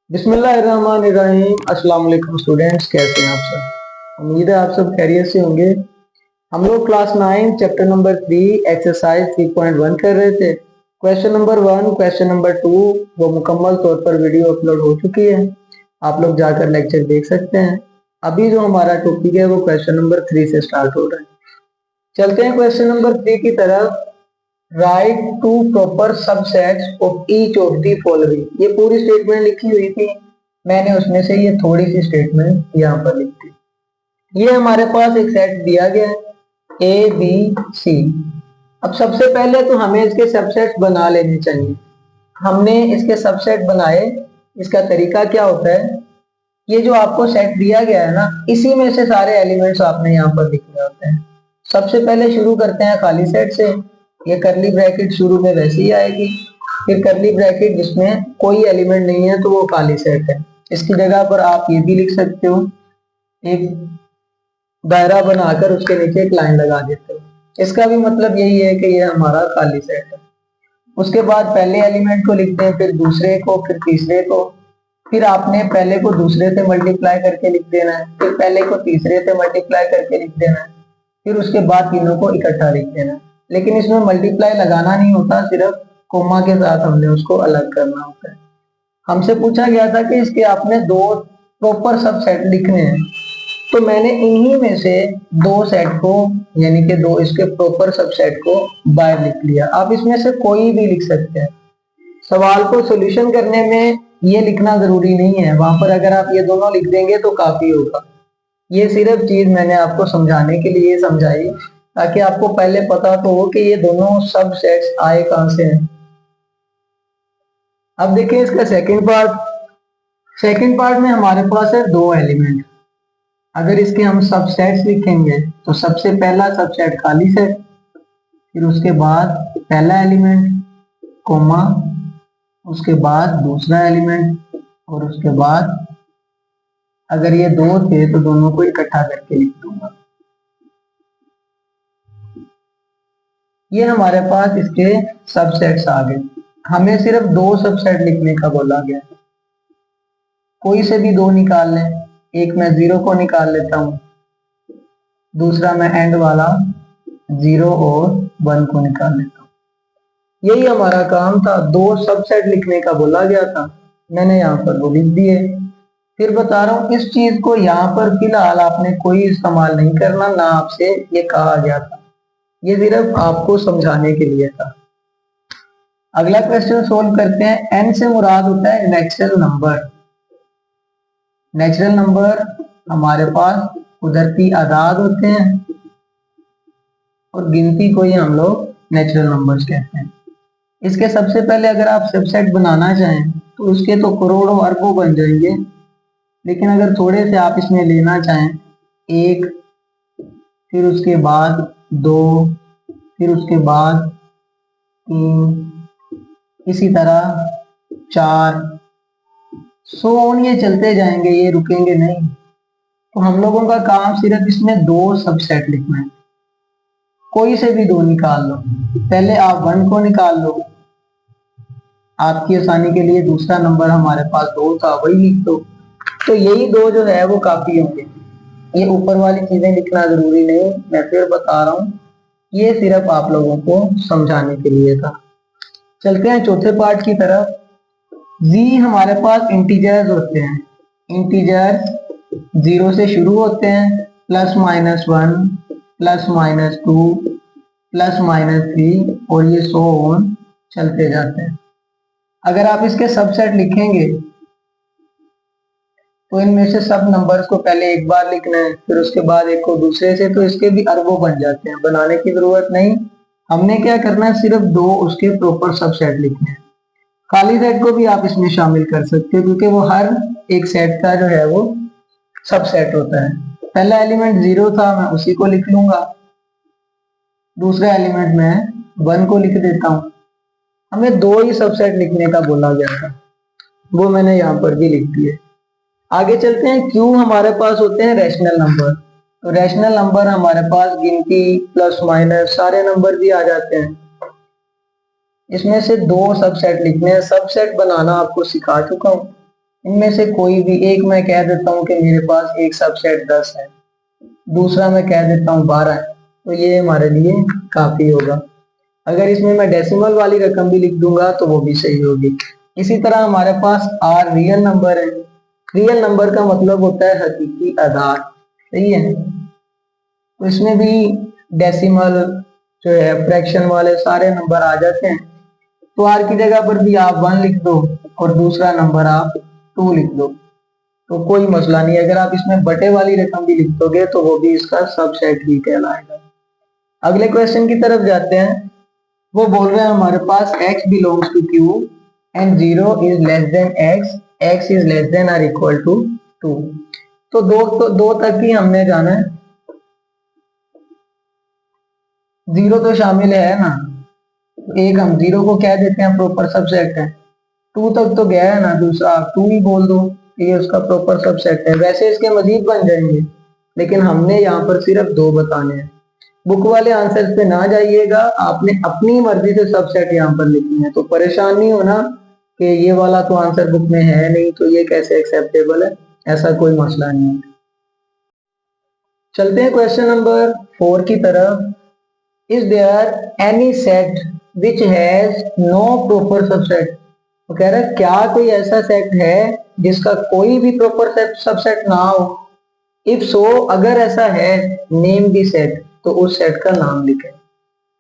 बिस्मिल्लाहिर्रहमानिर्रहीम। अस्सलाम वालेकुम स्टूडेंट्स, कैसे हैं आप सब। उम्मीद है आप सब खैरियत से होंगे। हम लोग क्लास 9 चैप्टर नंबर 3 एक्सरसाइज 3.1 कर रहे थे। क्वेश्चन नंबर 1 क्वेश्चन नंबर 2 वो मुकम्मल तौर पर वीडियो अपलोड हो चुकी है, आप लोग जाकर लेक्चर देख सकते हैं। अभी जो हमारा टॉपिक है वो क्वेश्चन नंबर 3 से स्टार्ट हो रहा है। चलते हैं क्वेश्चन नंबर 3 की तरफ। Write two proper subsets of each of the following. ये पूरी स्टेटमेंट लिखी हुई थी, मैंने उसमें से ये थोड़ी सी स्टेटमेंट यहाँ पर लिख दी। ये हमारे पास एक सेट दिया गया है ए बी सी। अब सबसे पहले तो हमें इसके सबसेट्स बना लेने चाहिए। हमने इसके सबसेट बनाए, इसका तरीका क्या होता है, ये जो आपको सेट दिया गया है ना, इसी में से सारे एलिमेंट्स आपने यहाँ पर लिखने होते हैं। सबसे पहले शुरू करते हैं खाली सेट से। ये करली ब्रैकेट शुरू में वैसे ही आएगी, फिर करली ब्रैकेट जिसमें कोई एलिमेंट नहीं है तो वो खाली सेट है। इसकी जगह पर आप ये भी लिख सकते हो, एक दायरा बनाकर उसके नीचे एक लाइन लगा देते हो। इसका भी मतलब यही है कि ये हमारा खाली सेट है। उसके बाद पहले एलिमेंट को लिखते हैं, फिर दूसरे को, फिर तीसरे को, फिर आपने पहले को दूसरे से मल्टीप्लाई करके लिख देना है, फिर पहले को तीसरे से मल्टीप्लाई करके लिख देना है, फिर उसके बाद तीनों को इकट्ठा लिख देना है। लेकिन इसमें मल्टीप्लाई लगाना नहीं होता, सिर्फ कोमा के साथ हमने उसको अलग करना होता है। हमसे पूछा गया था कि इसके आपने दो प्रॉपर सबसेट लिखने हैं, तो मैंने इन्हीं में से दो सेट को, यानी कि दो इसके प्रॉपर सबसेट को बाहर लिख लिया। आप इसमें से कोई भी लिख सकते हैं। सवाल को सॉल्यूशन करने में ये लिखना जरूरी नहीं है, वहां पर अगर आप ये दोनों लिख देंगे तो काफी होगा। ये सिर्फ चीज मैंने आपको समझाने के लिए समझाई, ताकि आपको पहले पता तो हो कि ये दोनों सब सेट्स आए कहां से हैं। अब देखिए इसका सेकंड पार्ट। सेकंड पार्ट में हमारे पास है दो एलिमेंट। अगर इसके हम सब सेट्स लिखेंगे तो सबसे पहला सबसेट खाली सेट, फिर उसके बाद पहला एलिमेंट कोमा, उसके बाद दूसरा एलिमेंट, और उसके बाद अगर ये दो थे तो दोनों को इकट्ठा करके लिख दूंगा। ये हमारे पास इसके सबसेट्स आ गए। हमें सिर्फ दो सबसेट लिखने का बोला गया। कोई से भी दो निकाल लें। एक मैं 0 को निकाल लेता हूं, दूसरा मैं एंड वाला 0 और 1 को निकाल लेता हूं। यही हमारा काम था, दो सबसेट लिखने का बोला गया था, मैंने यहाँ पर वो लिख दिए। फिर बता रहा हूँ इस चीज को यहाँ पर फिलहाल आपने कोई इस्तेमाल नहीं करना, ना आपसे ये कहा गया था, ये सिर्फ आपको समझाने के लिए था। अगला क्वेश्चन सोल्व करते हैं। एन से मुराद होता है नेचुरल नंबर। नेचुरल नंबर हमारे पास कुदरती आदाद होते हैं, और गिनती को ही हम लोग नेचुरल नंबर्स कहते हैं। इसके सबसे पहले अगर आप सबसेट बनाना चाहें तो उसके तो करोड़ों अरबों बन जाएंगे, लेकिन अगर थोड़े से आप इसमें लेना चाहें, एक, फिर उसके बाद दो, फिर उसके बाद तीन, इसी तरह चार, सो ऑन, ये चलते जाएंगे, ये रुकेंगे नहीं। तो हम लोगों का काम सिर्फ इसमें दो सबसेट लिखना है। कोई से भी दो निकाल लो। पहले आप 1 को निकाल लो, आपकी आसानी के लिए दूसरा नंबर हमारे पास 2 था, वही लिख दो। तो यही दो जो है वो काफी होंगे, ये ऊपर वाली चीजें लिखना जरूरी नहीं। मैं फिर बता रहा हूँ, ये सिर्फ आप लोगों को समझाने के लिए था। चलते हैं चौथे पार्ट की तरफ। जी हमारे पास इंटीजर्स होते हैं। इंटीजर्स 0 से शुरू होते हैं, +-1, +-2, +-3, और ये सो ऑन चलते जाते हैं। अगर आप इसके सबसेट लिखेंगे तो इनमें से सब नंबर्स को पहले एक बार लिखना है, फिर उसके बाद एक को दूसरे से, तो इसके भी अरबों बन जाते हैं, बनाने की जरूरत नहीं। हमने क्या करना है, सिर्फ दो उसके प्रॉपर सबसेट लिखने हैं। खाली सेट को भी आप इसमें शामिल कर सकते हो, क्योंकि वो हर एक सेट का जो है वो सबसेट होता है। पहला एलिमेंट 0 था, मैं उसी को लिख लूंगा। दूसरा एलिमेंट मैं 1 को लिख देता हूं। हमें दो ही सबसेट लिखने का बोला गया था, वो मैंने यहाँ पर भी लिख दिए। आगे चलते हैं। क्यू हमारे पास होते हैं रैशनल नंबर। तो रैशनल नंबर हमारे पास गिनती, प्लस माइनस, सारे नंबर भी आ जाते हैं। इसमें से दो सबसेट लिखने हैं। सबसेट बनाना आपको सिखा चुका हूं, इनमें से कोई भी एक मैं कह देता हूँ कि मेरे पास एक सबसेट 10 है, दूसरा मैं कह देता हूँ 12 है, तो ये हमारे लिए काफी होगा। अगर इसमें मैं डेसिमल वाली रकम भी लिख दूंगा तो वो भी सही होगी। इसी तरह हमारे पास आर रियल नंबर है। रियल नंबर का मतलब होता है हकीकी आधार, सही है। तो इसमें भी डेसिमल जो है फ्रैक्शन वाले सारे नंबर आ जाते हैं। तो आर की जगह पर भी आप 1 लिख दो और दूसरा नंबर आप 2 लिख दो, तो कोई मसला नहीं। अगर आप इसमें बटे वाली रकम भी लिख दोगे तो वो भी इसका सबसेट ही कहलाएगा। अगले क्वेश्चन की तरफ जाते हैं। वो बोल रहे हैं हमारे पास x belongs to q and 0 is less than x is less than or equal to 2। तो दो तक ही हमने जाना है। 0 तो शामिल है ना, तो एक हम 0 को कह देते हैं प्रॉपर सबसेट है। 2 तक तो गया है ना, दूसरा आप 2 ही बोल दो, ये उसका प्रॉपर सबसेट है। वैसे इसके मजीद बन जाएंगे, लेकिन हमने यहाँ पर सिर्फ 2 बताने हैं। बुक वाले आंसर पे ना जाइएगा, आपने अपनी मर्जी से सबसेट यहाँ पर लिखनी है। तो परेशान नहीं होना कि ये वाला तो आंसर बुक में है नहीं तो ये कैसे एक्सेप्टेबल है, ऐसा कोई मसला नहीं है। चलते हैं क्वेश्चन नंबर 4 की तरफ। Is there any set which has no proper subset. वो कह रहा है क्या कोई ऐसा सेट है जिसका कोई भी प्रॉपर सबसेट ना हो। इफ सो अगर ऐसा है, नेम दी सेट, तो उस सेट का नाम लिखें।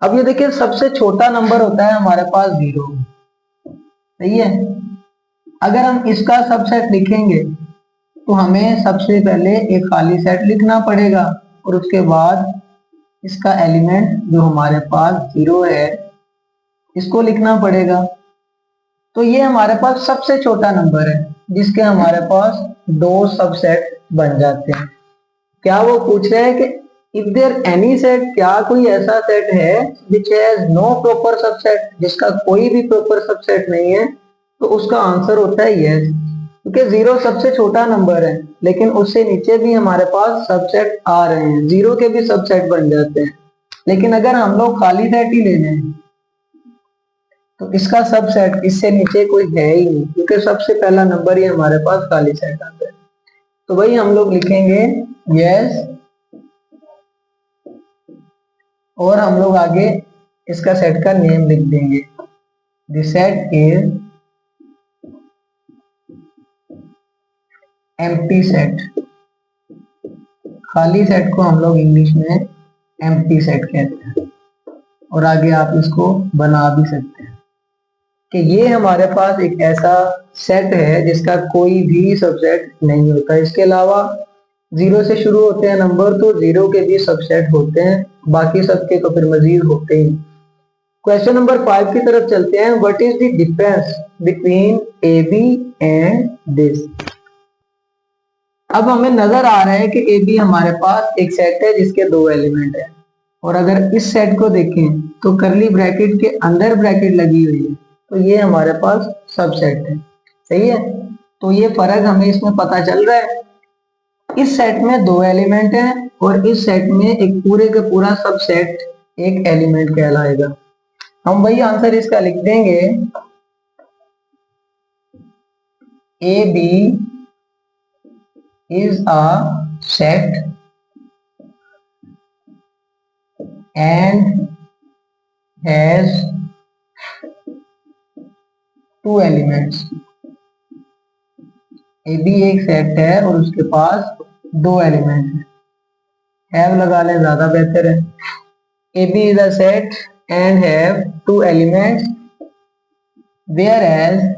अब ये देखिए सबसे छोटा नंबर होता है हमारे पास 0, सही है। अगर हम इसका सबसेट लिखेंगे तो हमें सबसे पहले एक खाली सेट लिखना पड़ेगा और उसके बाद इसका एलिमेंट जो हमारे पास 0 है इसको लिखना पड़ेगा। तो ये हमारे पास सबसे छोटा नंबर है जिसके हमारे पास 2 सबसेट बन जाते हैं। क्या वो पूछ रहे हैं कि इफ देयर एनी सेट, क्या कोई ऐसा सेट है which has no proper subset, जिसका कोई भी प्रॉपर सबसेट नहीं है, तो उसका आंसर होता है यस। क्योंकि 0 सबसे छोटा नंबर है, लेकिन उससे नीचे भी हमारे पास सबसेट आ रहे हैं, 0 के भी सबसेट बन जाते हैं। लेकिन अगर हम लोग खाली सेट ही ले लें तो इसका सबसेट इससे नीचे कोई है ही नहीं, क्योंकि सबसे पहला नंबर ही हमारे पास खाली सेट आता है। तो वही हम लोग लिखेंगे यस, और हम लोग आगे इसका सेट का नेम लिख देंगे। The set is empty set. खाली सेट को हम लोग इंग्लिश में एम्प्टी सेट कहते हैं। और आगे आप इसको बना भी सकते हैं कि ये हमारे पास एक ऐसा सेट है जिसका कोई भी सबसेट नहीं होता। इसके अलावा 0 से शुरू होते हैं नंबर, तो 0 के भी सबसेट होते हैं, बाकी सबके तो फिर मजीद होते ही। क्वेश्चन नंबर 5 की तरफ चलते हैं। What is the difference between A B and this. अब हमें नजर आ रहा है कि ए बी हमारे पास एक सेट है जिसके 2 एलिमेंट है, और अगर इस सेट को देखें तो करली ब्रैकेट के अंदर ब्रैकेट लगी हुई है, तो ये हमारे पास सबसेट है, सही है। तो ये फर्क हमें इसमें पता चल रहा है। इस सेट में 2 एलिमेंट हैं और इस सेट में एक पूरे का पूरा सबसेट एक एलिमेंट कहलाएगा। हम वही आंसर इसका लिख देंगे, A B is a set and has 2 elements. A B एक सेट है और उसके पास 2 एलिमेंट है। हैव लगा लें ज्यादा बेहतर है। A B is a set and have 2 elements, whereas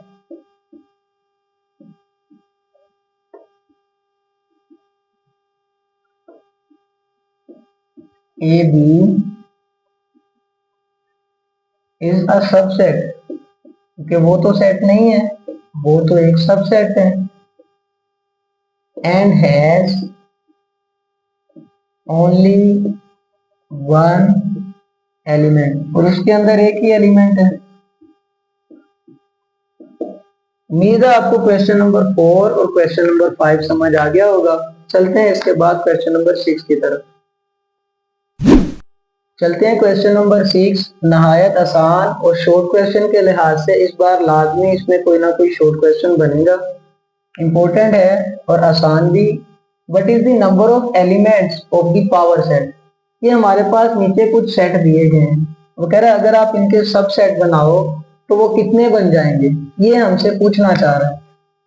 A B is a subset, क्योंकि वो तो सेट नहीं है, वो तो एक सबसेट है। एंड हैज ओनली 1 एलिमेंट, और उसके अंदर एक ही एलिमेंट है। उम्मीद है आपको क्वेश्चन नंबर 4 और क्वेश्चन नंबर 5 समझ आ गया होगा। चलते हैं इसके बाद क्वेश्चन नंबर 6 की तरफ। चलते हैं क्वेश्चन नंबर 6। नहायत आसान और शॉर्ट क्वेश्चन के लिहाज से इस बार लाजमी इसमें कोई ना कोई शॉर्ट क्वेश्चन बनेगा। इंपॉर्टेंट है और आसान भी। What is the number of elements of the power set. ये हमारे पास नीचे कुछ सेट दिए गए हैं, वो कह रहा है अगर आप इनके सब सेट बनाओ तो वो कितने बन जाएंगे, ये हमसे पूछना चाह रहा है।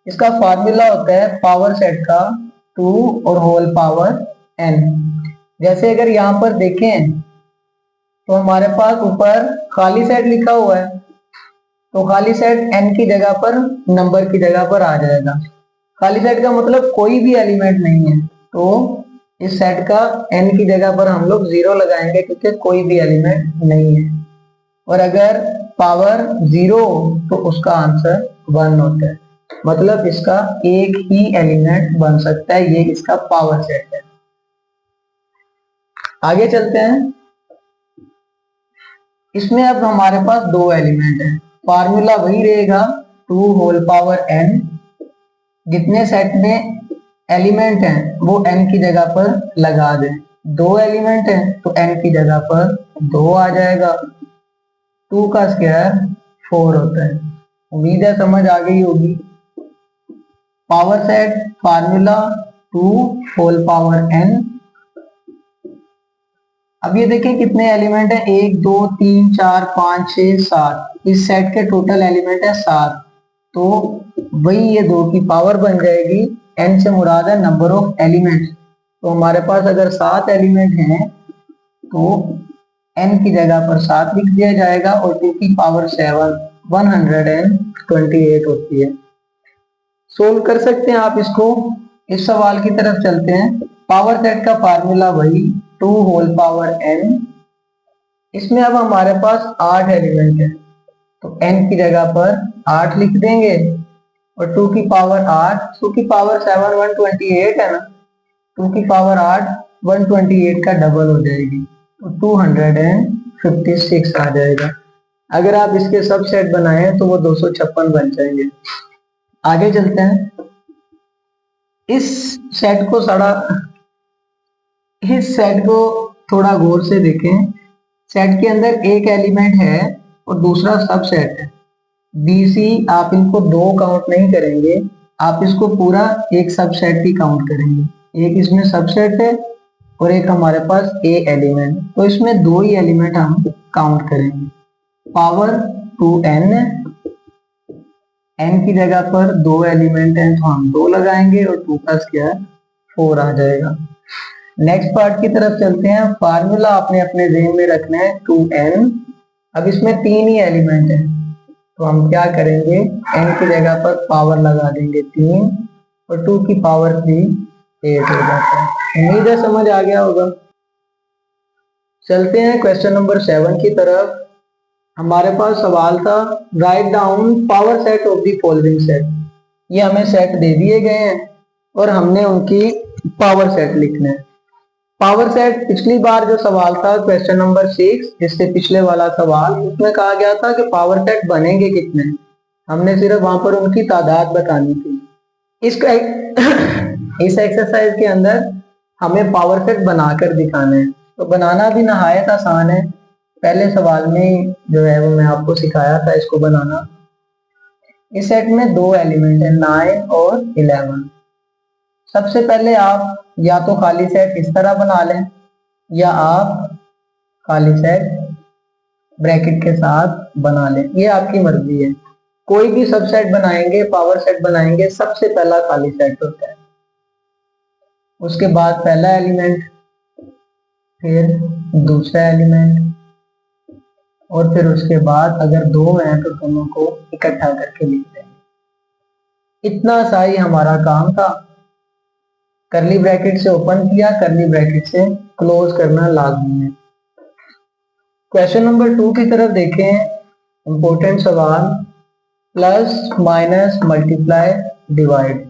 इसका फार्मूला होता है पावर सेट का 2 और होल पावर n। जैसे अगर यहाँ पर देखें तो हमारे पास ऊपर खाली सेट लिखा हुआ है, तो खाली सेट n की जगह पर नंबर की जगह पर आ जाएगा। खाली सेट का मतलब कोई भी एलिमेंट नहीं है, तो इस सेट का n की जगह पर हम लोग 0 लगाएंगे क्योंकि कोई भी एलिमेंट नहीं है। और अगर पावर 0 तो उसका आंसर 1 होता है, मतलब इसका एक ही एलिमेंट बन सकता है। ये इसका पावर सेट है। आगे चलते हैं। इसमें अब हमारे पास दो एलिमेंट है, फार्मूला वही रहेगा 2 होल पावर n। जितने सेट में एलिमेंट हैं वो n की जगह पर लगा दें। दो एलिमेंट हैं तो n की जगह पर 2 आ जाएगा। 2 का स्क्वायर 4 होता है। उम्मीद है समझ आ गई होगी। Power set formula 2 whole power n। अब ये देखिए कितने एलिमेंट है, 1 2 3 4 5 6 7। इस सेट के टोटल एलिमेंट है 7, तो वही ये 2 की पावर बन जाएगी। n से मुराद है नंबर ऑफ एलिमेंट्स। तो हमारे पास अगर 7 एलिमेंट हैं तो n की जगह पर 7 लिख दिया जाएगा और 2 की पावर 7 128 होती है। सोल्व कर सकते हैं आप इसको। इस सवाल की तरफ चलते हैं। पावर सेट का फार्मूला वही 2 होल पावर n। इसमें अब हमारे पास 8 एलिमेंट है, तो n की जगह पर 8 लिख देंगे और 2 की पावर 8, 2 की पावर 7 128 है ना, 2 की पावर 8 128 का डबल हो जाएगी, तो 256 आ जाएगा। अगर आप इसके सब सेट बनाएं तो वो 256 बन जाएंगे। आगे चलते हैं। इस सेट को थोड़ा गौर से देखें। सेट के अंदर एक एलिमेंट है और दूसरा सब सेट है। BC आप इनको दो काउंट नहीं करेंगे, आप इसको पूरा एक सब सेट ही काउंट करेंगे। एक इसमें सब सेट है और एक हमारे पास A एलिमेंट, तो इसमें दो ही एलिमेंट हम काउंट करेंगे। पावर 2n, n की जगह पर दो एलिमेंट हैं तो हम 2 लगाएंगे और 2 का स्क्वायर 4 आ जाएगा। नेक्स्ट पार्ट की तरफ चलते हैं। फार्मूला आपने अपने ज़हन में रखना है 2n। अब इसमें 3 ही एलिमेंट हैं, तो हम क्या करेंगे, n की जगह पर पावर लगा देंगे 3 और 2 की पावर 3 8 हो जाता है। उम्मीद है समझ आ गया होगा। चलते हैं क्वेश्चन नंबर 7 की तरफ। हमारे पास सवाल था write down power set of the following set. ये हमें सेट दे दिए गए हैं और हमने उनकी पावर सेट लिखना है। पावर सेट पिछली बार जो सवाल था क्वेश्चन नंबर 6, जिससे पिछले वाला सवाल, उसमें कहा गया था कि पावर सेट बनेंगे कितने, हमने सिर्फ वहां पर उनकी तादाद बतानी थी। इस एक्सरसाइज के अंदर हमें पावर सेट बनाकर दिखाना है, तो बनाना भी नहायत आसान है। पहले सवाल में जो है वो मैं आपको सिखाया था इसको बनाना। इस सेट में दो एलिमेंट है 9 और 11। सबसे पहले आप या तो खाली सेट इस तरह बना लें या आप खाली सेट ब्रैकेट के साथ बना लें, ये आपकी मर्जी है। कोई भी सबसेट बनाएंगे, पावर सेट बनाएंगे, सबसे पहला खाली सेट होता है, उसके बाद पहला एलिमेंट, फिर दूसरा एलिमेंट और फिर उसके बाद अगर दो हैं तो दोनों को इकट्ठा करके लिख देंगे। इतना सा ही हमारा काम था। करली ब्रैकेट से ओपन किया, करली ब्रैकेट से क्लोज करना लाजमी है। क्वेश्चन नंबर 2 की तरफ देखें। इंपॉर्टेंट सवाल, प्लस माइनस मल्टीप्लाई डिवाइड।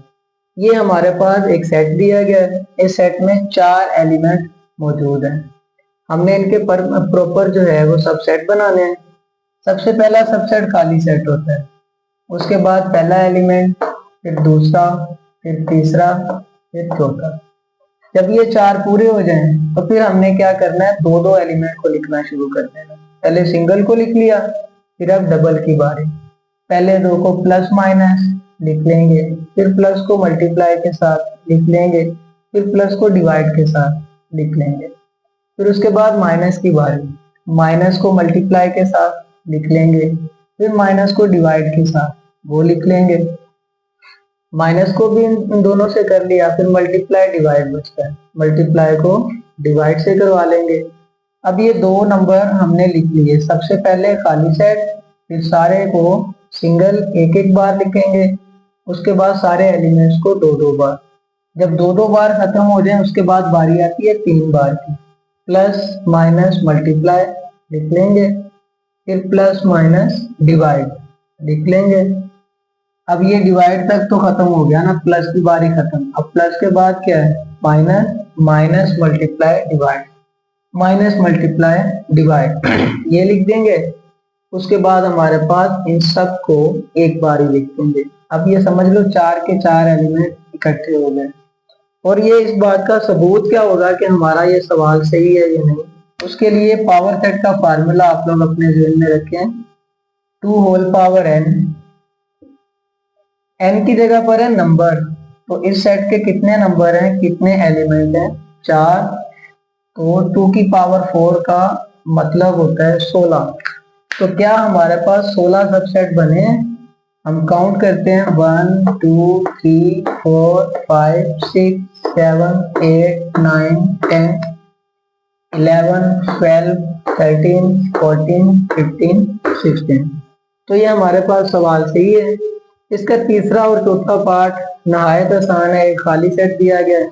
ये हमारे पास एक सेट दिया गया है। इस सेट में 4 एलिमेंट मौजूद हैं। हमने इनके प्रॉपर जो है वो सबसेट बनाने हैं। सबसे पहला सबसेट खाली सेट होता है, उसके बाद पहला एलिमेंट, फिर दूसरा, फिर तीसरा, फिर चौथा। जब ये 4 पूरे हो जाएं तो फिर हमने क्या करना है, दो दो एलिमेंट को लिखना शुरू कर देना। पहले सिंगल को लिख लिया, फिर अब डबल की बारी। पहले दो को प्लस माइनस, लिख लेंगे, फिर प्लस को मल्टीप्लाई के साथ लिख लेंगे, फिर प्लस को डिवाइड के साथ लिख लेंगे। फिर उसके बाद माइनस की बारी, माइनस को मल्टीप्लाई के साथ लिख लेंगे, फिर माइनस को डिवाइड के साथ वो लिख लेंगे। माइनस को भी इन दोनों से कर लिया, फिर मल्टीप्लाई डिवाइड बचता है, मल्टीप्लाई को डिवाइड से करवा लेंगे। अब ये दो नंबर हमने लिख लिए, सबसे पहले खाली सेट, फिर सारे को सिंगल एक एक बार लिखेंगे, उसके बाद सारे एलिमेंट्स को दो दो बार। जब दो दो बार खत्म हो जाए उसके बाद बारी आती है 3 बार की। प्लस माइनस मल्टीप्लाई लिख लेंगे, फिर प्लस माइनस डिवाइड लिख लेंगे। अब ये डिवाइड तक तो खत्म हो गया ना, प्लस की बारी खत्म। अब प्लस के बाद क्या है, minus, minus multiply divide, minus multiply divide ये लिख देंगे। उसके बाद हमारे पास इन सब को एक बार ही लिख देंगे। अब ये समझ लो 4 के 4 एलिमेंट इकट्ठे हो गए। और ये इस बात का सबूत क्या होगा कि हमारा ये सवाल सही है या नहीं, उसके लिए पावर सेट का फार्मूला आप लोग अपने ज़हन में रखें। 2 होल पावर n, n की जगह पर है नंबर, तो इस सेट के कितने नंबर हैं, कितने एलिमेंट हैं, 4, तो 2 की पावर 4 का मतलब होता है 16। तो क्या हमारे पास 16 सबसेट बने हैं? हम काउंट करते हैं 1 2 3 4 5 6 7 8 9 10 11 12 13 14 15 16। तो ये हमारे पास सवाल सही है। इसका तीसरा और चौथा पार्ट नहायत आसान है। एक खाली सेट दिया गया है,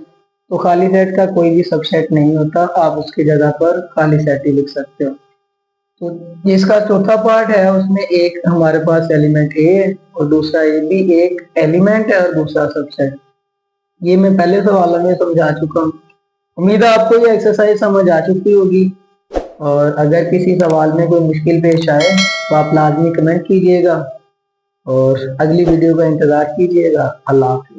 तो खाली सेट का कोई भी सबसेट नहीं होता, आप उसकी जगह पर खाली सेट ही लिख सकते हो। तो जिसका चौथा पार्ट है उसमें एक हमारे पास एलिमेंट ए है और दूसरा ए भी एक एलिमेंट है और दूसरा सबसेट। ये मैं पहले सवालों में समझा चुका हूँ। उम्मीद है आपको ये एक्सरसाइज समझ आ चुकी होगी। और अगर किसी सवाल में कोई मुश्किल पेश आए तो आप लाजमी कमेंट कीजिएगा और अगली वीडियो का इंतज़ार कीजिएगा। अल्लाह हाफ़िज़।